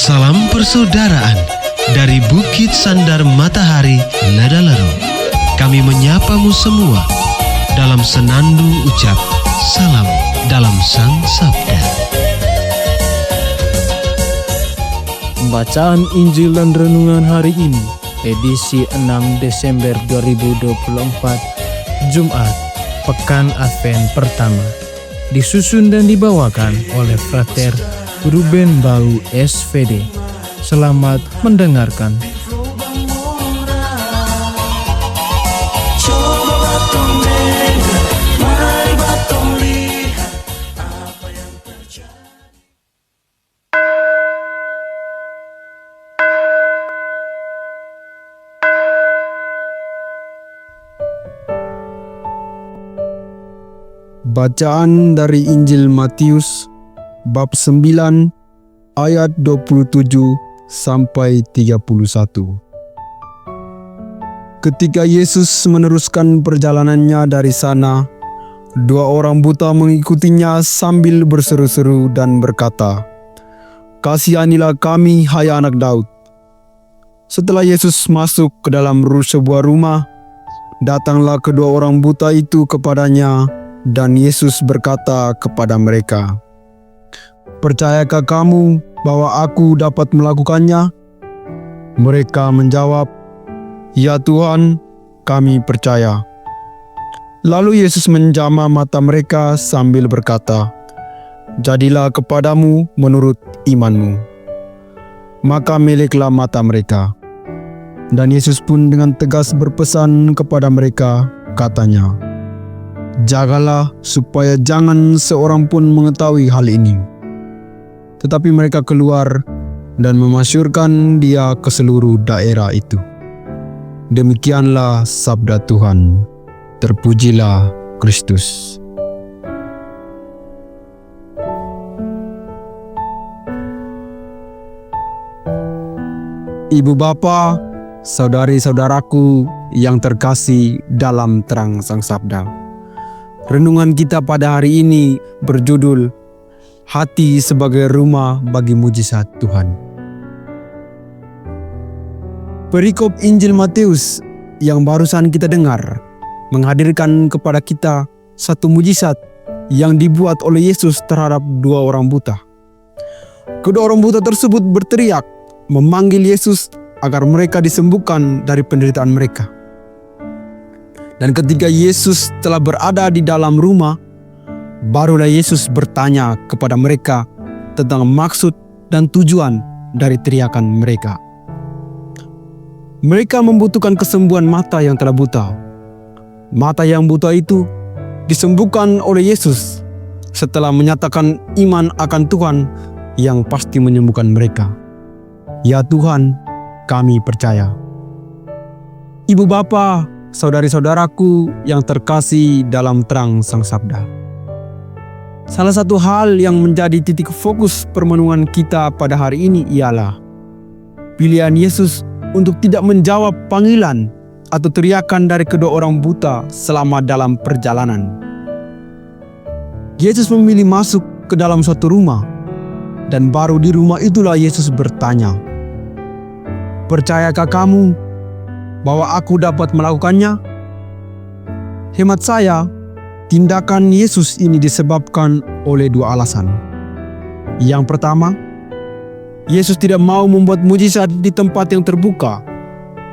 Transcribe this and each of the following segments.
Salam persaudaraan dari Bukit Sandar Matahari Nadalero. Kami menyapamu semua dalam senandung ucap salam dalam Sang Sabda. Bacaan Injil dan Renungan hari ini, edisi 6 Desember 2024, Jumat, Pekan Advent pertama, disusun dan dibawakan oleh Frater Ruben Bau SVD. Selamat mendengarkan. Bacaan dari Injil Matius bab 9 ayat 27 sampai 31. Ketika Yesus meneruskan perjalanannya dari sana, dua orang buta mengikutinya sambil berseru-seru dan berkata, "Kasihanilah kami, hai anak Daud." Setelah Yesus masuk ke dalam sebuah rumah, datanglah kedua orang buta itu kepadanya, dan Yesus berkata kepada mereka, "Percayakah kamu bahwa aku dapat melakukannya?" Mereka menjawab, "Ya Tuhan, kami percaya." Lalu Yesus menjamah mata mereka sambil berkata, "Jadilah kepadamu menurut imanmu." Maka meleklah mata mereka. Dan Yesus pun dengan tegas berpesan kepada mereka, katanya, "Jagalah supaya jangan seorang pun mengetahui hal ini." Tetapi mereka keluar dan memasyurkan dia ke seluruh daerah itu. Demikianlah sabda Tuhan. Terpujilah Kristus. Ibu bapa, saudari-saudaraku yang terkasih dalam terang Sang Sabda. Renungan kita pada hari ini berjudul Hati sebagai rumah bagi mujizat Tuhan. Perikop Injil Matius yang barusan kita dengar menghadirkan kepada kita satu mujizat yang dibuat oleh Yesus terhadap dua orang buta. Kedua orang buta tersebut berteriak memanggil Yesus agar mereka disembuhkan dari penderitaan mereka. Dan ketika Yesus telah berada di dalam rumah, barulah Yesus bertanya kepada mereka tentang maksud dan tujuan dari teriakan mereka. Mereka membutuhkan kesembuhan mata yang telah buta. Mata yang buta itu disembuhkan oleh Yesus setelah menyatakan iman akan Tuhan yang pasti menyembuhkan mereka. Ya Tuhan, kami percaya. Ibu bapa, saudari-saudaraku yang terkasih dalam terang Sang Sabda. Salah satu hal yang menjadi titik fokus permenungan kita pada hari ini ialah pilihan Yesus untuk tidak menjawab panggilan atau teriakan dari kedua orang buta selama dalam perjalanan. Yesus memilih masuk ke dalam suatu rumah, dan baru di rumah itulah Yesus bertanya, "Percayakah kamu bahwa aku dapat melakukannya?" Hemat saya, tindakan Yesus ini disebabkan oleh dua alasan. Yang pertama, Yesus tidak mau membuat mujizat di tempat yang terbuka,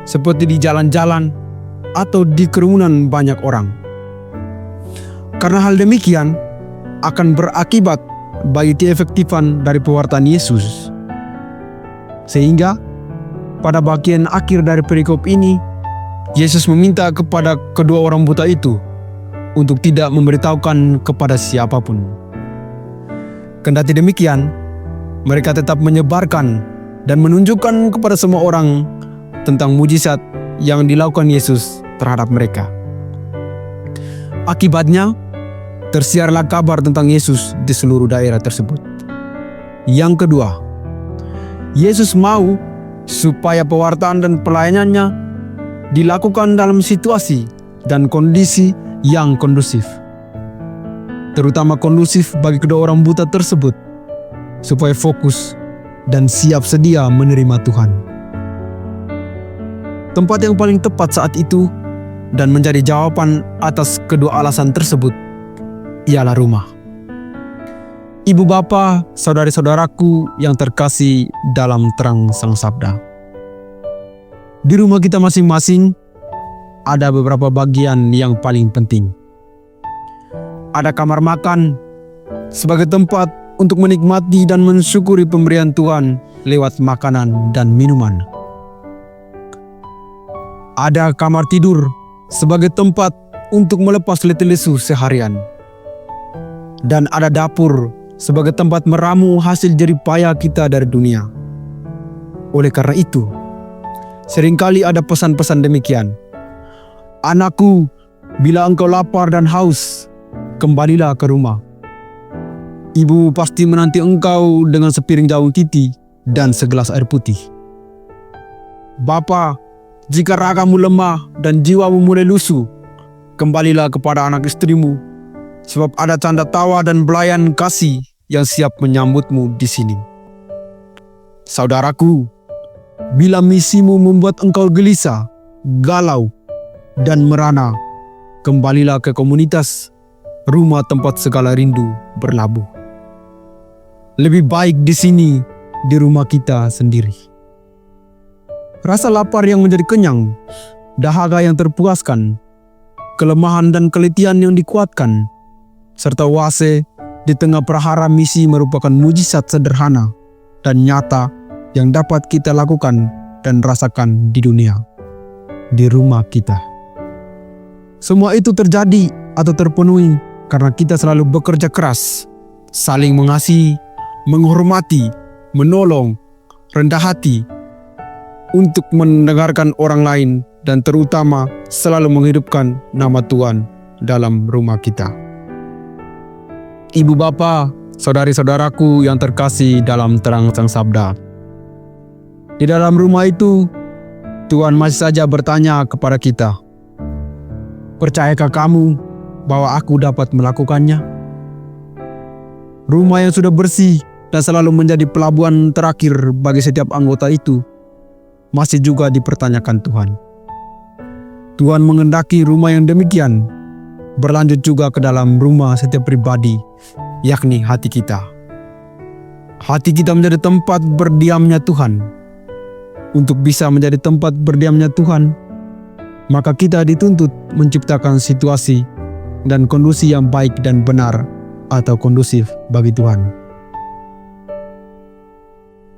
seperti di jalan-jalan atau di kerumunan banyak orang. Karena hal demikian akan berakibat bagi keefektifan dari pewartaan Yesus. Sehingga pada bagian akhir dari perikop ini, Yesus meminta kepada kedua orang buta itu untuk tidak memberitahukan kepada siapapun. Kendati demikian, mereka tetap menyebarkan dan menunjukkan kepada semua orang tentang mujizat yang dilakukan Yesus terhadap mereka. Akibatnya, tersiarlah kabar tentang Yesus di seluruh daerah tersebut. Yang kedua, Yesus mau supaya pewartaan dan pelayanannya dilakukan dalam situasi dan kondisi yang kondusif. Terutama kondusif bagi kedua orang buta tersebut, supaya fokus dan siap sedia menerima Tuhan. Tempat yang paling tepat saat itu dan menjadi jawaban atas kedua alasan tersebut ialah rumah. Ibu bapa, saudari-saudaraku yang terkasih dalam terang Sang Sabda. Di rumah kita masing-masing ada beberapa bagian yang paling penting. Ada kamar makan sebagai tempat untuk menikmati dan mensyukuri pemberian Tuhan lewat makanan dan minuman. Ada kamar tidur sebagai tempat untuk melepas letih lesu seharian. Dan ada dapur sebagai tempat meramu hasil jerih payah kita dari dunia. Oleh karena itu, seringkali ada pesan-pesan demikian. Anakku, bila engkau lapar dan haus, kembalilah ke rumah. Ibu pasti menanti engkau dengan sepiring daun titi dan segelas air putih. Bapa, jika ragamu lemah dan jiwamu mulai lusuh, kembalilah kepada anak istrimu, sebab ada canda tawa dan belayan kasih yang siap menyambutmu di sini. Saudaraku, bila misimu membuat engkau gelisah, galau, dan merana, kembalilah ke komunitas, rumah tempat segala rindu berlabuh. Lebih baik di sini, di rumah kita sendiri. Rasa lapar yang menjadi kenyang, dahaga yang terpuaskan, kelemahan dan keletihan yang dikuatkan, serta wase di tengah prahara misi merupakan mujizat sederhana dan nyata yang dapat kita lakukan dan rasakan di dunia, di rumah kita. Semua itu terjadi atau terpenuhi karena kita selalu bekerja keras, saling mengasihi, menghormati, menolong, rendah hati, untuk mendengarkan orang lain dan terutama selalu menghidupkan nama Tuhan dalam rumah kita. Ibu bapa, saudari-saudaraku yang terkasih dalam terang Sang Sabda. Di dalam rumah itu, Tuhan masih saja bertanya kepada kita, percayakah kamu bahwa aku dapat melakukannya? Rumah yang sudah bersih dan selalu menjadi pelabuhan terakhir bagi setiap anggota itu masih juga dipertanyakan Tuhan. Tuhan mengendaki rumah yang demikian berlanjut juga ke dalam rumah setiap pribadi, yakni hati kita. Hati kita menjadi tempat berdiamnya Tuhan. Untuk bisa menjadi tempat berdiamnya Tuhan, maka kita dituntut menciptakan situasi dan kondisi yang baik dan benar atau kondusif bagi Tuhan.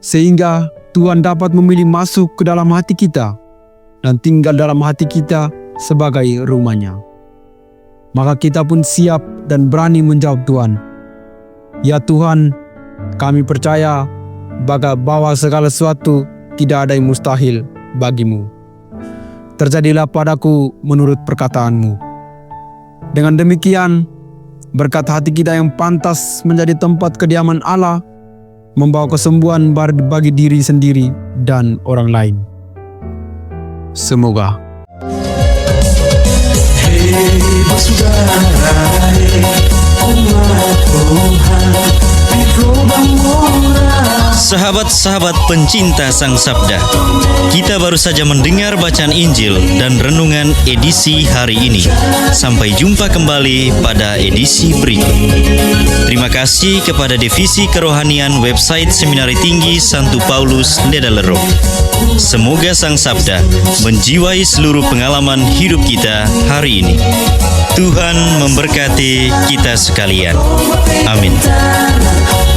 Sehingga Tuhan dapat memilih masuk ke dalam hati kita dan tinggal dalam hati kita sebagai rumahnya. Maka kita pun siap dan berani menjawab Tuhan, ya Tuhan, kami percaya bahwa segala sesuatu tidak ada yang mustahil bagimu. Terjadilah padaku menurut perkataanmu. Dengan demikian, berkat hati kita yang pantas menjadi tempat kediaman Allah, membawa kesembuhan bagi diri sendiri dan orang lain. Semoga. Sahabat-sahabat pencinta Sang Sabda, kita baru saja mendengar bacaan Injil dan renungan edisi hari ini. Sampai jumpa kembali pada edisi berikut. Terima kasih kepada Divisi Kerohanian website Seminari Tinggi Santo Paulus Ledalero. Semoga Sang Sabda menjiwai seluruh pengalaman hidup kita hari ini. Tuhan memberkati kita sekalian. Amin.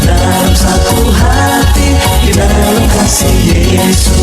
Dalam satu hati, di dalam kasih Yesus.